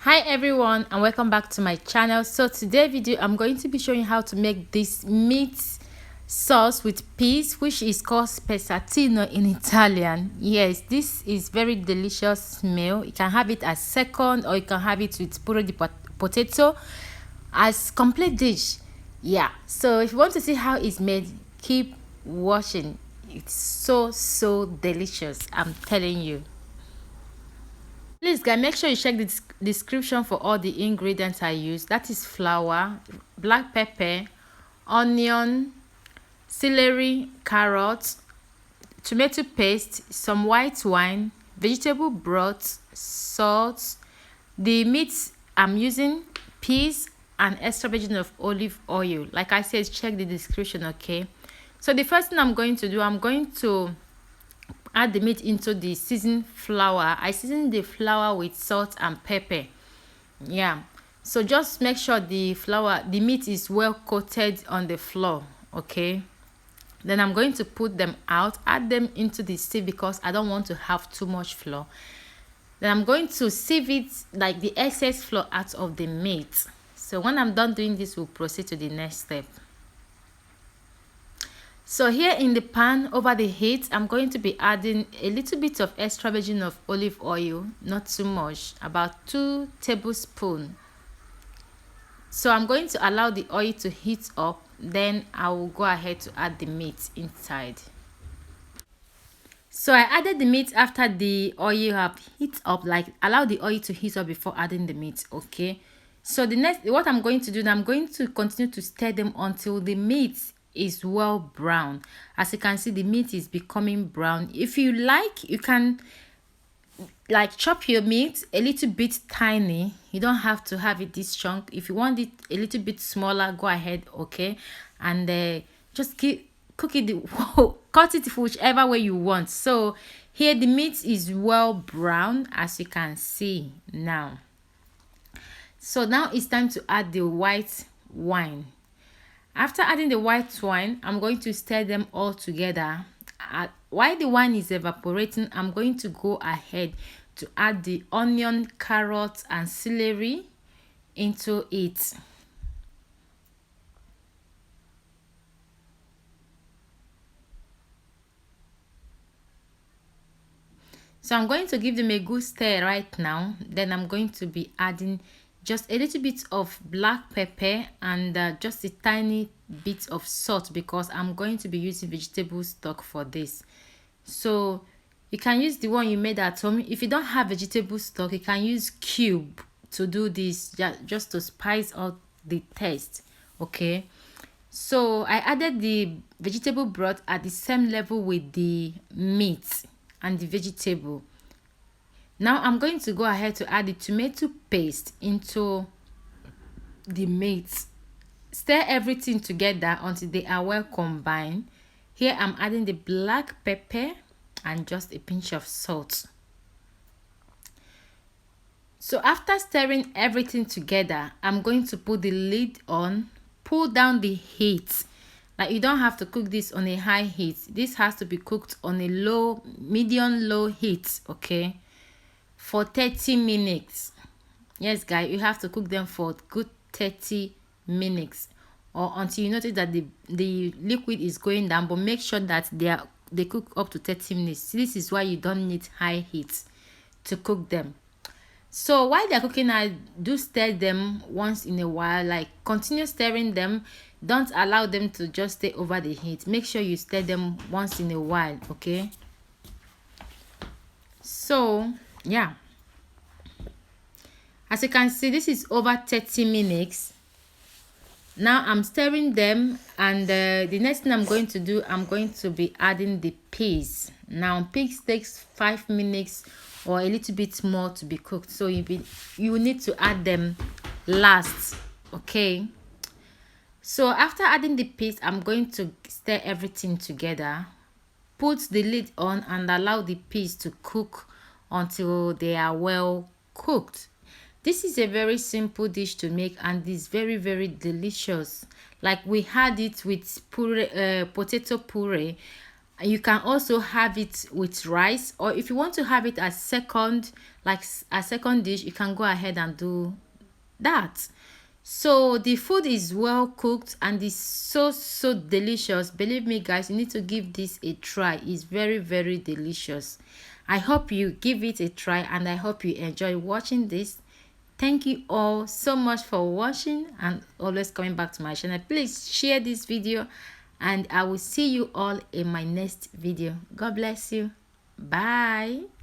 Hi everyone and welcome back to my channel. So today video I'm going to be showing you how to make this meat sauce with peas, which is called spezzatino in Italian. Yes, this is very delicious meal. You can have it as second or you can have it with puree di potato as complete dish. Yeah, so if you want to see how it's made, keep watching. It's so delicious, I'm telling you. Please guys, make sure you check the description for all the ingredients I use. That is flour, black pepper, onion, celery, carrots, tomato paste, some white wine, vegetable broth, salt. The meats I'm using, peas, and extra virgin of olive oil. Like I said, check the description, okay? So the first thing I'm going to do, I'm going to add the meat into the seasoned flour. I season the flour with salt and pepper. Yeah, so just make sure the meat is well coated on the flour, okay? Then I'm going to put them out, add them into the sieve because I don't want to have too much flour. Then I'm going to sieve it, like the excess flour, out of the meat. So when I'm done doing this, we'll proceed to the next step. So here in the pan over the heat, I'm going to be adding a little bit of extra virgin of olive oil, not too much, about 2 tablespoons. So I'm going to allow the oil to heat up, then I will go ahead to add the meat inside. So I added the meat after the oil have heat up, like allow the oil to heat up before adding the meat, okay? So the next, what I'm going to do, I'm going to continue to stir them until the meat is well brown. As you can see, the meat is becoming brown. If you like, you can like chop your meat a little bit tiny. You don't have to have it this chunk. If you want it a little bit smaller, go ahead, okay? And just cook it cut it whichever way you want. So here the meat is well brown, as you can see now. So now it's time to add the white wine. After adding the white wine, I'm going to stir them all together. While the wine is evaporating, I'm going to go ahead to add the onion, carrots, and celery into it. So I'm going to give them a good stir right now. Then I'm going to be adding just a little bit of black pepper and just a tiny bit of salt because I'm going to be using vegetable stock for this. So you can use the one you made at home. If you don't have vegetable stock, you can use cube to do this, just to spice out the taste, okay? So I added the vegetable broth at the same level with the meat and the vegetable. Now I'm going to go ahead to add the tomato paste into the meat. Stir everything together until they are well combined. Here I'm adding the black pepper and just a pinch of salt. So after stirring everything together, I'm going to put the lid on, pull down the heat. Like you don't have to cook this on a high heat. This has to be cooked on a medium-low heat, okay? For 30 minutes. Yes guys, you have to cook them for good 30 minutes or until you notice that the liquid is going down, but make sure that they cook up to 30 minutes. This is why you don't need high heat to cook them. So while they're cooking, I do stir them once in a while, like continue stirring them. Don't allow them to just stay over the heat. Make sure you stir them once in a while, okay? So yeah, as you can see, this is over 30 minutes. Now I'm stirring them, and the next thing I'm going to do, I'm going to be adding the peas. Now peas takes 5 minutes or a little bit more to be cooked, so you need to add them last, okay? So after adding the peas, I'm going to stir everything together, put the lid on, and allow the peas to cook until they are well cooked. This is a very simple dish to make and is very delicious. Like we had it with potato puree. You can also have it with rice, or if you want to have it as second, like a second dish, you can go ahead and do that. So the food is well cooked and is so delicious. Believe me guys, you need to give this a try. It's very delicious. I hope you give it a try, and I hope you enjoy watching this. Thank you all so much for watching and always coming back to my channel. Please share this video, and I will see you all in my next video. God bless you. Bye.